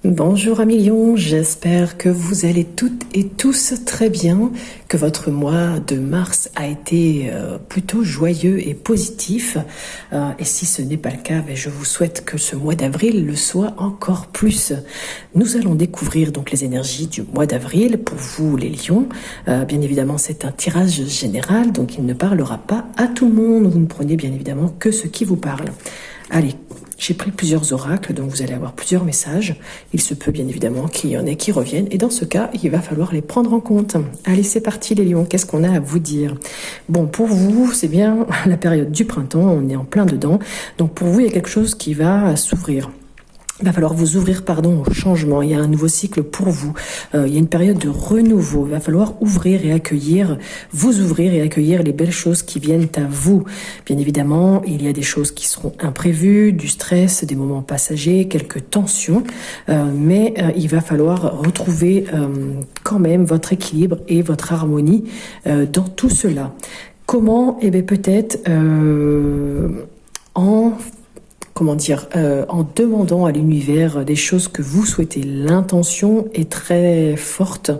Bonjour amis lions, j'espère que vous allez toutes et tous très bien, que votre mois de mars a été plutôt joyeux et positif. Et si ce n'est pas le cas, je vous souhaite que ce mois d'avril le soit encore plus. Nous allons découvrir donc les énergies du mois d'avril pour vous les lions. Bien évidemment, c'est un tirage général, donc il ne parlera pas à tout le monde. Vous ne prenez bien évidemment que ce qui vous parle. Allez. J'ai pris plusieurs oracles, donc vous allez avoir plusieurs messages. Il se peut bien évidemment qu'il y en ait qui reviennent. Et dans ce cas, il va falloir les prendre en compte. Allez, c'est parti les lions, qu'est-ce qu'on a à vous dire? Bon, pour vous, c'est bien la période du printemps, on est en plein dedans. Donc pour vous, il y a quelque chose qui va s'ouvrir. Il va falloir vous ouvrir, au changement. Il y a un nouveau cycle pour vous. Il y a une période de renouveau. Il va falloir ouvrir et accueillir les belles choses qui viennent à vous. Bien évidemment, il y a des choses qui seront imprévues, du stress, des moments passagers, quelques tensions. Mais il va falloir retrouver quand même votre équilibre et votre harmonie dans tout cela. Comment? Eh bien, peut-être en demandant à l'univers des choses que vous souhaitez. L'intention est très forte.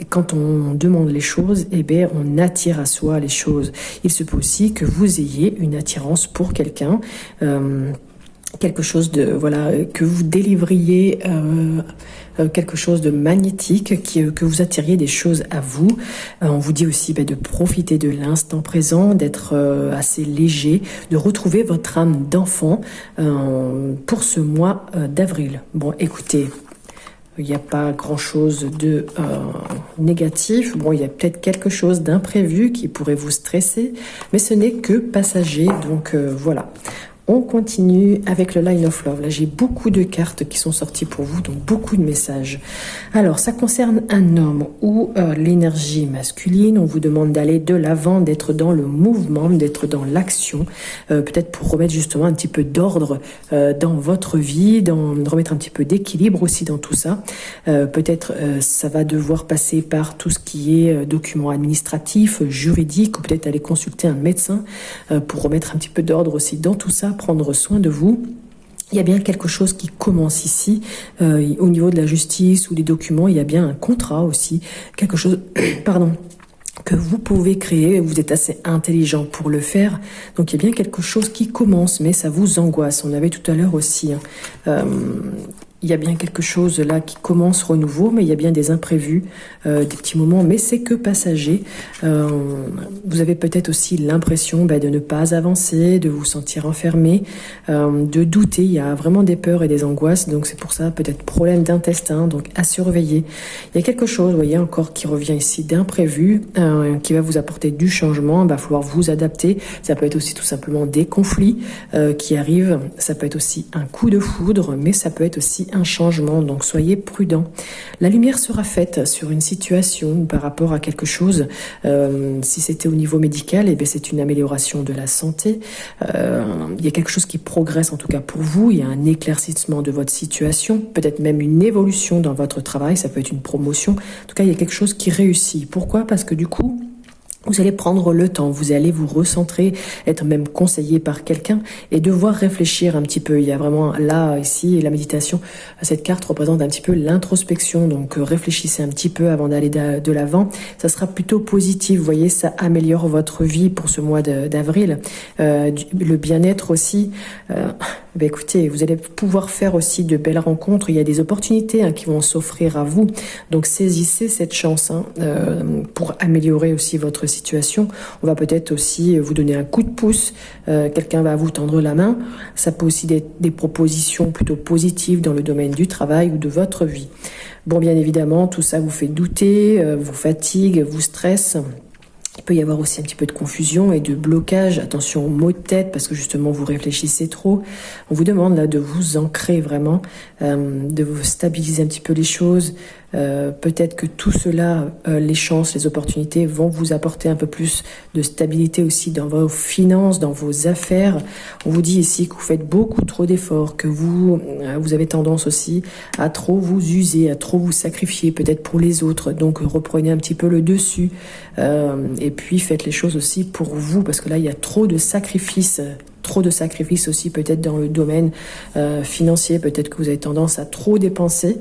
Quand on demande les choses, on attire à soi les choses. Il se peut aussi que vous ayez une attirance pour quelqu'un, quelque chose que vous délivriez, quelque chose de magnétique, que vous attiriez des choses à vous. On vous dit aussi de profiter de l'instant présent, d'être assez léger, de retrouver votre âme d'enfant pour ce mois d'avril. Bon, écoutez, il n'y a pas grand-chose de négatif. Bon, il y a peut-être quelque chose d'imprévu qui pourrait vous stresser, mais ce n'est que passager, donc voilà. On continue avec le Line of Love. Là, j'ai beaucoup de cartes qui sont sorties pour vous, donc beaucoup de messages. Alors, ça concerne un homme ou l'énergie masculine. On vous demande d'aller de l'avant, d'être dans le mouvement, d'être dans l'action. Peut-être pour remettre justement un petit peu d'ordre dans votre vie, de remettre un petit peu d'équilibre aussi dans tout ça. Peut-être ça va devoir passer par tout ce qui est documents administratifs, juridiques, ou peut-être aller consulter un médecin pour remettre un petit peu d'ordre aussi dans tout ça, prendre soin de vous. Il y a bien quelque chose qui commence ici, au niveau de la justice ou des documents, il y a bien un contrat aussi, quelque chose, que vous pouvez créer, vous êtes assez intelligent pour le faire, donc il y a bien quelque chose qui commence, mais ça vous angoisse, on avait tout à l'heure aussi, il y a bien quelque chose là qui commence renouveau, mais il y a bien des imprévus, des petits moments, mais c'est que passager. Vous avez peut-être aussi l'impression de ne pas avancer, de vous sentir enfermé, de douter. Il y a vraiment des peurs et des angoisses, donc c'est pour ça peut-être problème d'intestin, donc à surveiller. Il y a quelque chose, vous voyez, encore qui revient ici d'imprévu, qui va vous apporter du changement. Il va falloir vous adapter. Ça peut être aussi tout simplement des conflits qui arrivent. Ça peut être aussi un coup de foudre, mais ça peut être aussi un changement, donc soyez prudents. La lumière sera faite sur une situation par rapport à quelque chose. Si c'était au niveau médical, c'est une amélioration de la santé. Il y a quelque chose qui progresse en tout cas pour vous. Il y a un éclaircissement de votre situation, peut-être même une évolution dans votre travail. Ça peut être une promotion. En tout cas, il y a quelque chose qui réussit. Pourquoi? Parce que du coup, vous allez prendre le temps, vous allez vous recentrer, être même conseillé par quelqu'un et devoir réfléchir un petit peu. Il y a vraiment là, ici, la méditation, cette carte représente un petit peu l'introspection. Donc réfléchissez un petit peu avant d'aller de l'avant. Ça sera plutôt positif, vous voyez, ça améliore votre vie pour ce mois d'avril. Le bien-être aussi. Écoutez, vous allez pouvoir faire aussi de belles rencontres. Il y a des opportunités qui vont s'offrir à vous. Donc saisissez cette chance pour améliorer aussi votre situation. On va peut-être aussi vous donner un coup de pouce. Quelqu'un va vous tendre la main. Ça peut aussi être des propositions plutôt positives dans le domaine du travail ou de votre vie. Bon, bien évidemment, tout ça vous fait douter, vous fatigue, vous stresse. Il peut y avoir aussi un petit peu de confusion et de blocage. Attention aux maux de tête parce que justement vous réfléchissez trop. On vous demande là de vous ancrer vraiment, de vous stabiliser un petit peu les choses. Peut-être que tout cela, les chances, les opportunités vont vous apporter un peu plus de stabilité aussi dans vos finances, dans vos affaires. On vous dit ici que vous faites beaucoup trop d'efforts, que vous avez tendance aussi à trop vous user, à trop vous sacrifier peut-être pour les autres. Donc reprenez un petit peu le dessus et puis faites les choses aussi pour vous parce que là il y a trop de sacrifices trop de sacrifices aussi peut-être dans le domaine financier, peut-être que vous avez tendance à trop dépenser.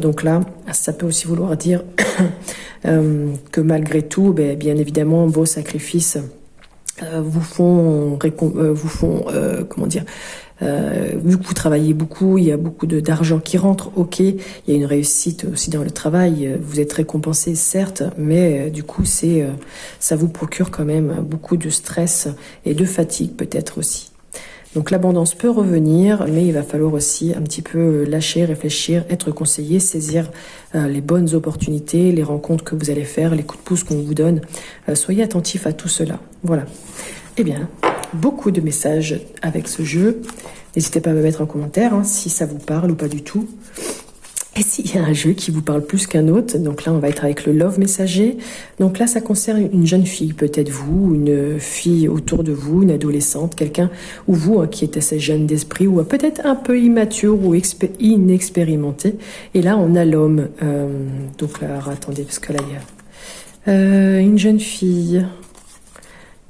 Donc là, ça peut aussi vouloir dire que malgré tout, bien évidemment, vos sacrifices vous font comment dire, vu que vous travaillez beaucoup, il y a beaucoup d'argent qui rentre, ok, il y a une réussite aussi dans le travail, vous êtes récompensé certes, mais du coup ça vous procure quand même beaucoup de stress et de fatigue peut-être aussi. Donc l'abondance peut revenir, mais il va falloir aussi un petit peu lâcher, réfléchir, être conseillé, saisir les bonnes opportunités, les rencontres que vous allez faire, les coups de pouce qu'on vous donne. Soyez attentifs à tout cela. Voilà. Eh bien, beaucoup de messages avec ce jeu. N'hésitez pas à me mettre en commentaire si ça vous parle ou pas du tout. Et s'il y a un jeu qui vous parle plus qu'un autre, donc là on va être avec le Love Messager. Donc là ça concerne une jeune fille, peut-être vous, une fille autour de vous, une adolescente, quelqu'un ou vous qui est assez jeune d'esprit ou peut-être un peu immature ou inexpérimenté. Et là on a l'homme. Donc là alors, attendez parce que là il y a une jeune fille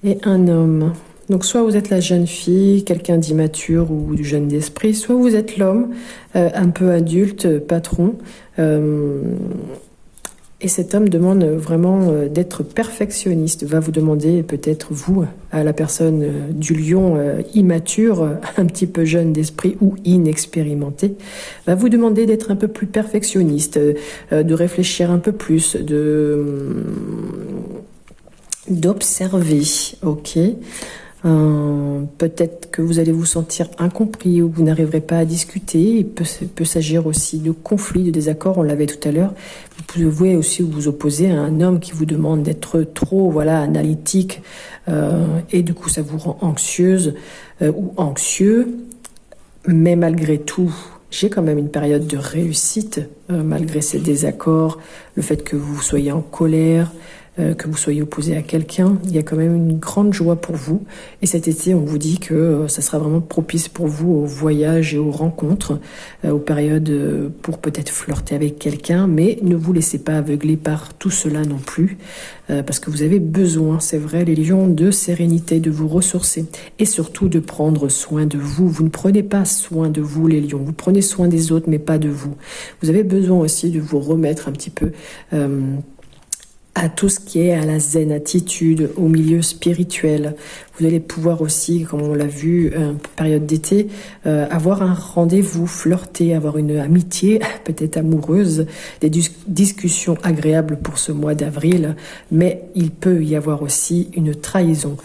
et un homme. Donc soit vous êtes la jeune fille, quelqu'un d'immature ou de jeune d'esprit, soit vous êtes l'homme, un peu adulte, patron. Et cet homme demande vraiment d'être perfectionniste, va vous demander peut-être vous, à la personne du lion immature, un petit peu jeune d'esprit ou inexpérimenté, va vous demander d'être un peu plus perfectionniste, de réfléchir un peu plus, d'observer, ok. Peut-être que vous allez vous sentir incompris ou vous n'arriverez pas à discuter. Il peut s'agir aussi de conflits, de désaccords, on l'avait tout à l'heure. Vous pouvez aussi vous opposer à un homme qui vous demande d'être trop analytique et du coup ça vous rend anxieuse ou anxieux. Mais malgré tout, j'ai quand même une période de réussite malgré ces désaccords, le fait que vous soyez en colère, que vous soyez opposé à quelqu'un, il y a quand même une grande joie pour vous. Et cet été, on vous dit que ça sera vraiment propice pour vous aux voyages et aux rencontres, aux périodes pour peut-être flirter avec quelqu'un, mais ne vous laissez pas aveugler par tout cela non plus, parce que vous avez besoin, c'est vrai, les lions, de sérénité, de vous ressourcer et surtout de prendre soin de vous. Vous ne prenez pas soin de vous, les lions, vous prenez soin des autres, mais pas de vous. Vous avez besoin aussi de vous remettre un petit peu à tout ce qui est à la zen attitude, au milieu spirituel. Vous allez pouvoir aussi, comme on l'a vu, période d'été, avoir un rendez-vous, flirter, avoir une amitié, peut-être amoureuse, des discussions agréables pour ce mois d'avril, mais il peut y avoir aussi une trahison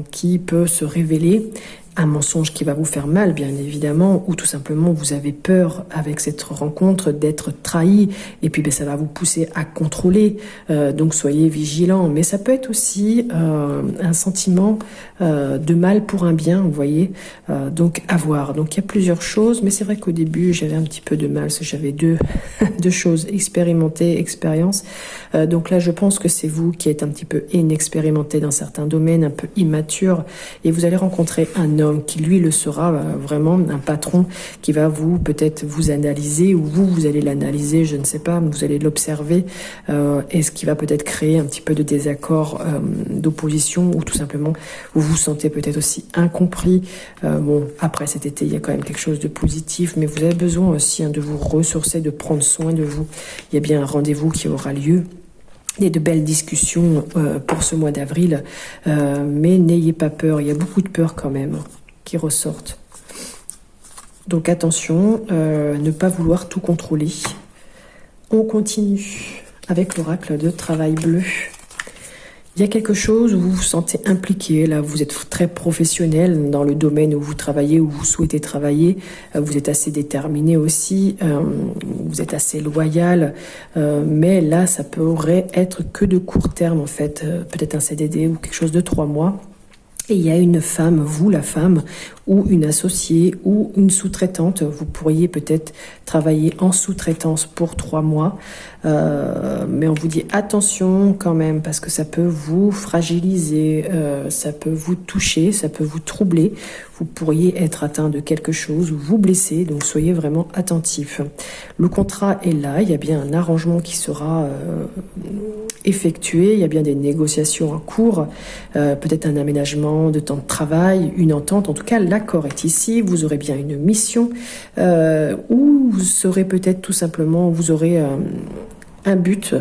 qui peut se révéler. Un mensonge qui va vous faire mal, bien évidemment, ou tout simplement vous avez peur avec cette rencontre d'être trahi, et puis ça va vous pousser à contrôler, donc soyez vigilants. Mais ça peut être aussi un sentiment de mal pour un bien, vous voyez, donc à voir. Donc il y a plusieurs choses, mais c'est vrai qu'au début j'avais un petit peu de mal, parce que j'avais deux choses, expérience. Donc là je pense que c'est vous qui êtes un petit peu inexpérimenté dans certains domaines, un peu immature, et vous allez rencontrer un homme qui lui le sera vraiment un patron qui va peut-être vous analyser ou vous allez l'analyser, je ne sais pas, vous allez l'observer et ce qui va peut-être créer un petit peu de désaccord, d'opposition ou tout simplement vous vous sentez peut-être aussi incompris. Bon, après cet été il y a quand même quelque chose de positif, mais vous avez besoin aussi de vous ressourcer, de prendre soin de vous. Il y a bien un rendez-vous qui aura lieu. Et de belles discussions pour ce mois d'avril, mais n'ayez pas peur, il y a beaucoup de peur quand même qui ressortent. Donc attention, ne pas vouloir tout contrôler. On continue avec l'oracle de travail bleu. Il y a quelque chose où vous vous sentez impliqué, là vous êtes très professionnel dans le domaine où vous travaillez, où vous souhaitez travailler, vous êtes assez déterminé aussi, vous êtes assez loyal, mais là ça pourrait être que de court terme en fait, peut-être un CDD ou quelque chose de 3 mois. Et il y a une femme, vous la femme, ou une associée, ou une sous-traitante. Vous pourriez peut-être travailler en sous-traitance pour 3 mois. Mais on vous dit attention quand même, parce que ça peut vous fragiliser, ça peut vous toucher, ça peut vous troubler. vous pourriez être atteint de quelque chose ou vous blesser, donc soyez vraiment attentifs. Le contrat est là, il y a bien un arrangement qui sera effectué, il y a bien des négociations en cours, peut-être un aménagement de temps de travail, une entente, en tout cas l'accord est ici, vous aurez bien une mission, ou vous serez peut-être tout simplement, vous aurez un but,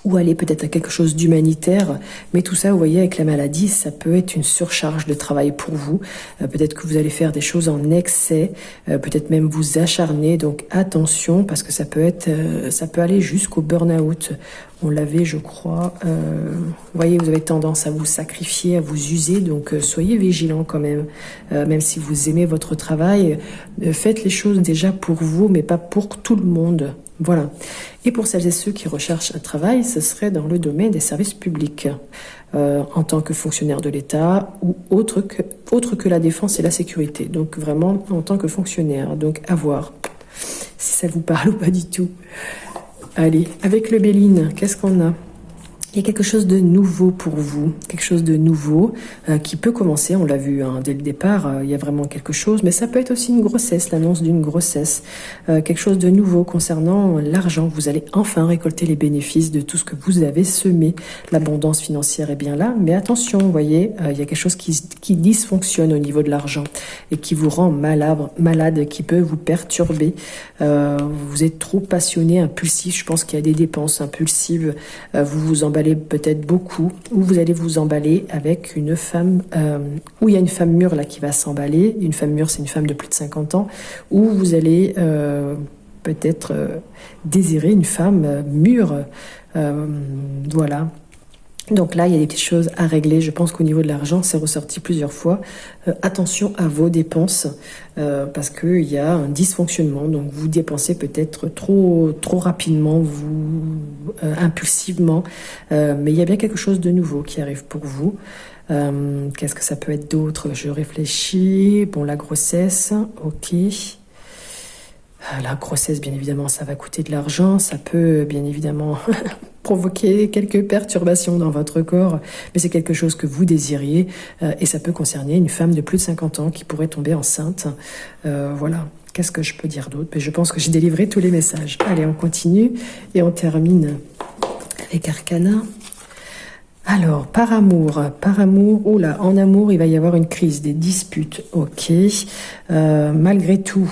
ou aller peut-être à quelque chose d'humanitaire, mais tout ça, vous voyez, avec la maladie, ça peut être une surcharge de travail pour vous. Peut-être que vous allez faire des choses en excès, peut-être même vous acharner, donc attention, parce que ça peut aller jusqu'au burn-out. On l'avait, je crois. Vous voyez, vous avez tendance à vous sacrifier, à vous user, donc soyez vigilants quand même. Même si vous aimez votre travail, faites les choses déjà pour vous, mais pas pour tout le monde. Voilà. Et pour celles et ceux qui recherchent un travail, ce serait dans le domaine des services publics, en tant que fonctionnaire de l'État ou autre que la défense et la sécurité. Donc vraiment en tant que fonctionnaire. Donc à voir si ça vous parle ou pas du tout. Allez, avec le Béline, qu'est-ce qu'on a ? Il y a quelque chose de nouveau pour vous, quelque chose de nouveau qui peut commencer, on l'a vu dès le départ, il y a vraiment quelque chose, mais ça peut être aussi une grossesse, l'annonce d'une grossesse, quelque chose de nouveau concernant l'argent. Vous allez enfin récolter les bénéfices de tout ce que vous avez semé. L'abondance financière est bien là, mais attention, vous voyez, il y a quelque chose qui dysfonctionne au niveau de l'argent et qui vous rend malade, qui peut vous perturber. Vous êtes trop passionné, impulsif, je pense qu'il y a des dépenses impulsives, vous vous emballez peut-être beaucoup, ou vous allez vous emballer avec une femme, où il y a une femme mûre là qui va s'emballer. Une femme mûre, c'est une femme de plus de 50 ans, ou vous allez peut-être désirer une femme mûre. Voilà. Donc là, il y a des petites choses à régler. Je pense qu'au niveau de l'argent, c'est ressorti plusieurs fois. Attention à vos dépenses, parce qu'il y a un dysfonctionnement. Donc vous dépensez peut-être trop rapidement, impulsivement. Mais il y a bien quelque chose de nouveau qui arrive pour vous. Qu'est-ce que ça peut être d'autre ? Je réfléchis. Bon, la grossesse, ok. La grossesse, bien évidemment, ça va coûter de l'argent. Ça peut, bien évidemment, provoquer quelques perturbations dans votre corps. Mais c'est quelque chose que vous désiriez. Et ça peut concerner une femme de plus de 50 ans qui pourrait tomber enceinte. Voilà. Qu'est-ce que je peux dire d'autre ? Je pense que j'ai délivré tous les messages. Allez, on continue. Et on termine avec Arcana. Alors, par amour, en amour, il va y avoir une crise, des disputes. Ok. Malgré tout,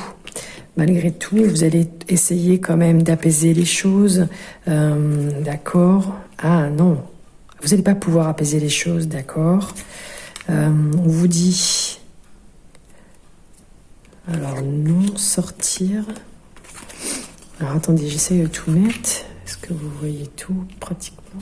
vous allez essayer quand même d'apaiser les choses. D'accord. Ah non, vous n'allez pas pouvoir apaiser les choses, d'accord. On vous dit... Alors non, sortir. Alors attendez, j'essaie de tout mettre. Est-ce que vous voyez tout pratiquement ?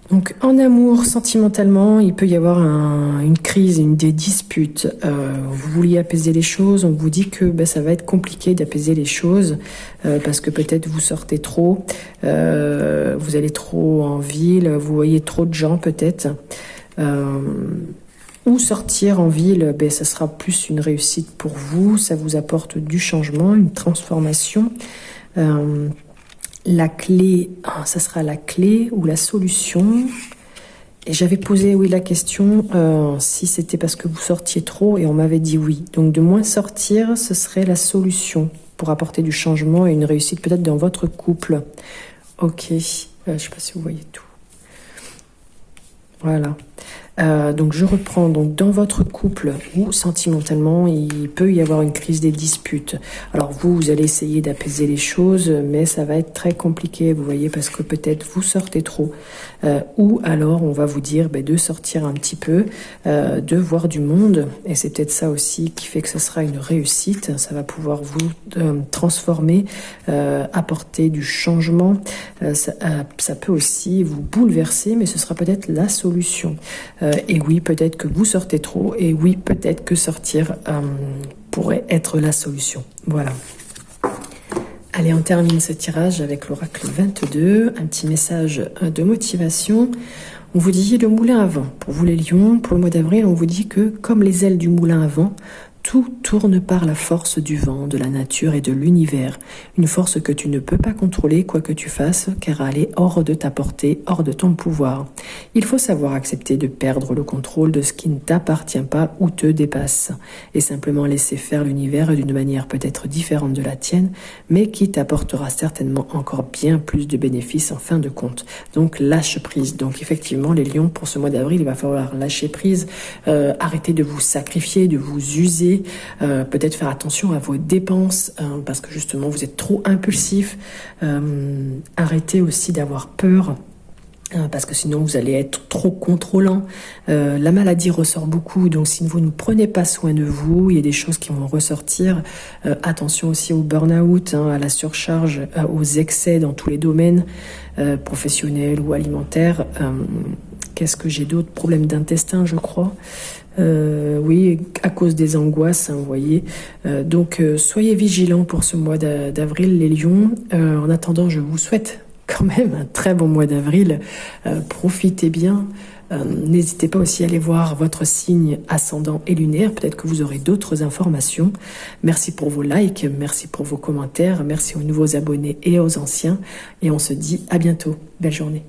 Donc en amour, sentimentalement, il peut y avoir une crise, des disputes. Vous vouliez apaiser les choses, on vous dit que ça va être compliqué d'apaiser les choses parce que peut-être vous sortez trop, vous allez trop en ville, vous voyez trop de gens peut-être. Ou sortir en ville, ça sera plus une réussite pour vous, ça vous apporte du changement, une transformation. La clé, ça sera la clé ou la solution. Et j'avais posé, la question si c'était parce que vous sortiez trop et on m'avait dit oui. Donc de moins sortir, ce serait la solution pour apporter du changement et une réussite peut-être dans votre couple. Ok, je ne sais pas si vous voyez tout. Voilà. Donc je reprends, donc dans votre couple ou sentimentalement il peut y avoir une crise des disputes. Alors vous allez essayer d'apaiser les choses, mais ça va être très compliqué, vous voyez, parce que peut-être vous sortez trop, ou alors on va vous dire de sortir un petit peu, de voir du monde, et c'est peut-être ça aussi qui fait que ce sera une réussite. Ça va pouvoir vous transformer, apporter du changement. Ça peut aussi vous bouleverser, mais ce sera peut-être la solution. Et oui, peut-être que vous sortez trop, et oui, peut-être que sortir pourrait être la solution. Voilà. Allez, on termine ce tirage avec l'oracle 22, un petit message de motivation. On vous dit le moulin à vent. Pour vous les lions, pour le mois d'avril, on vous dit que comme les ailes du moulin à vent, Tout tourne par la force du vent, de la nature et de l'univers. Une force que tu ne peux pas contrôler quoi que tu fasses, car elle est hors de ta portée, hors de ton pouvoir. Il faut savoir accepter de perdre le contrôle de ce qui ne t'appartient pas ou te dépasse, et simplement laisser faire l'univers d'une manière peut-être différente de la tienne, mais qui t'apportera certainement encore bien plus de bénéfices en fin de compte. Donc lâche prise. Donc effectivement, les lions, pour ce mois d'avril, il va falloir lâcher prise, arrêter de vous sacrifier, de vous user, peut-être faire attention à vos dépenses, parce que justement vous êtes trop impulsif. Arrêtez aussi d'avoir peur, parce que sinon vous allez être trop contrôlant. La maladie ressort beaucoup, donc si vous ne prenez pas soin de vous, il y a des choses qui vont ressortir. Attention aussi au burn-out, à la surcharge, aux excès dans tous les domaines, professionnels ou alimentaires. Qu'est-ce que j'ai d'autre? Problème d'intestin, je crois. Oui, à cause des angoisses, vous voyez. Donc, soyez vigilants pour ce mois d'avril, les lions. En attendant, je vous souhaite quand même un très bon mois d'avril. Profitez bien. N'hésitez pas aussi à aller voir votre signe ascendant et lunaire. Peut-être que vous aurez d'autres informations. Merci pour vos likes, merci pour vos commentaires, merci aux nouveaux abonnés et aux anciens. Et on se dit à bientôt. Belle journée.